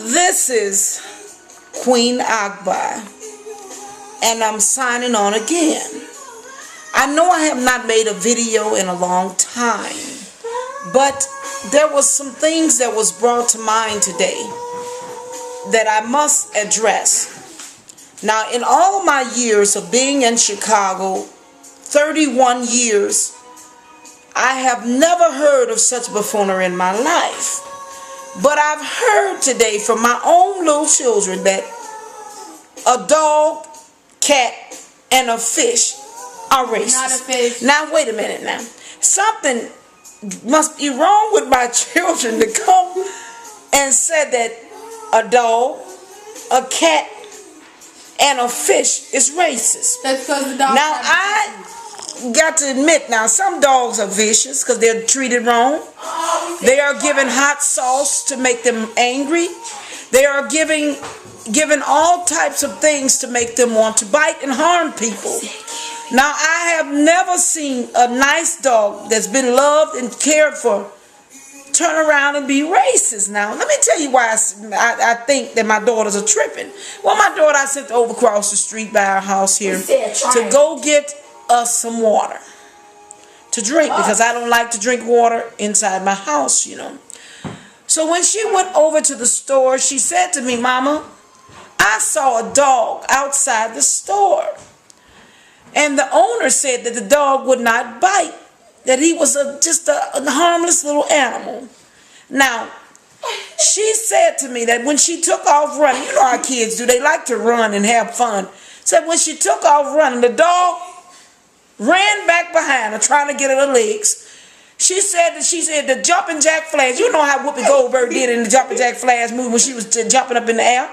This is Queen Akbar, and I'm signing on again. I know I have not made a video in a long time, but there was some things that was brought to mind today that I must address. Now, in all of my years of being in Chicago, 31 years, I have never heard of such buffoonery in my life. But I've heard today from my own little children that a dog, cat, and a fish are racist. Not a fish. Now, wait a minute now. Something must be wrong with my children to come and say that a dog, a cat, and a fish is racist. That's because the dog. Now, I got to admit, now some dogs are vicious because they're treated wrong. They are given hot sauce to make them angry. They are given all types of things to make them want to bite and harm people. Now, I have never seen a nice dog that's been loved and cared for turn around and be racist. Now, let me tell you why I think that my daughters are tripping. Well, my daughter, I sent over across the street by our house here to go get us some water to drink because I don't like to drink water inside my house, you know. So when she went over to the store, she said to me, "Mama, I saw a dog outside the store. And the owner said that the dog would not bite, that he was just a harmless little animal." Now, she said to me that when she took off running, you know how kids do, they like to run and have fun. Said when she took off running, the dog ran back behind her trying to get her legs. She said the jumping jack flash, you know how Whoopi Goldberg did in the jumping jack flash movie when she was jumping up in the air?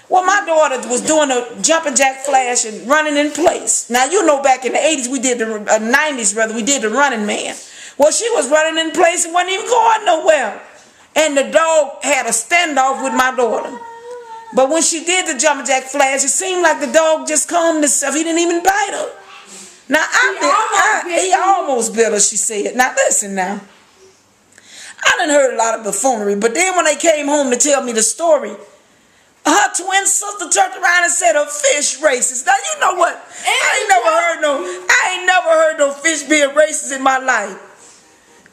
Well, my daughter was doing a jumping jack flash and running in place. Now, you know back in the 80s, we did the 90s rather, we did the running man. Well, she was running in place and wasn't even going nowhere. And the dog had a standoff with my daughter. But when she did the jumping jack flash, it seemed like the dog just calmed himself. He didn't even bite her. Now, he almost bit her, she said. Now, listen now. I done heard a lot of buffoonery, but then when they came home to tell me the story, her twin sister turned around and said a fish racist. Now, you know what? I ain't never heard no fish being racist in my life.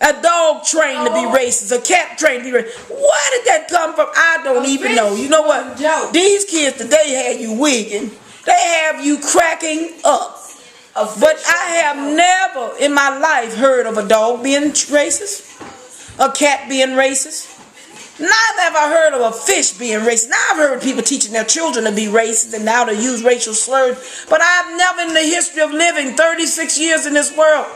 A dog trained to be racist, a cat trained to be racist. Where did that come from? I don't even know. You know what? These kids today have you wigging. They have you cracking up. But I have never in my life heard of a dog being racist, a cat being racist. Neither have I heard of a fish being racist. Now I've heard people teaching their children to be racist and now to use racial slurs. But I've never in the history of living 36 years in this world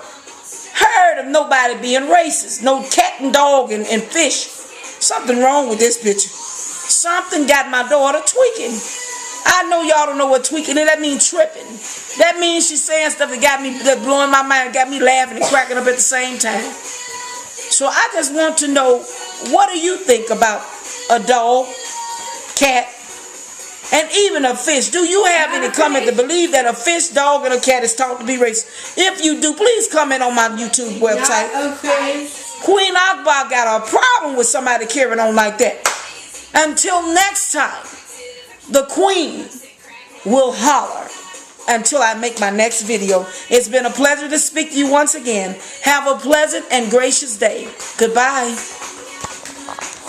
heard of nobody being racist. No cat and dog and fish. Something wrong with this picture. Something got my daughter tweaking. I know y'all don't know what tweaking is. That means tripping. That means she's saying stuff that blowing my mind, got me laughing and cracking up at the same time. So I just want to know, what do you think about a dog, cat, and even a fish? Do you have any comment to believe that a fish, dog, and a cat is taught to be racist? If you do, please comment on my YouTube website. Queen Akbar got a problem with somebody carrying on like that. Until next time, the Queen will holler until I make my next video. It's been a pleasure to speak to you once again. Have a pleasant and gracious day. Goodbye.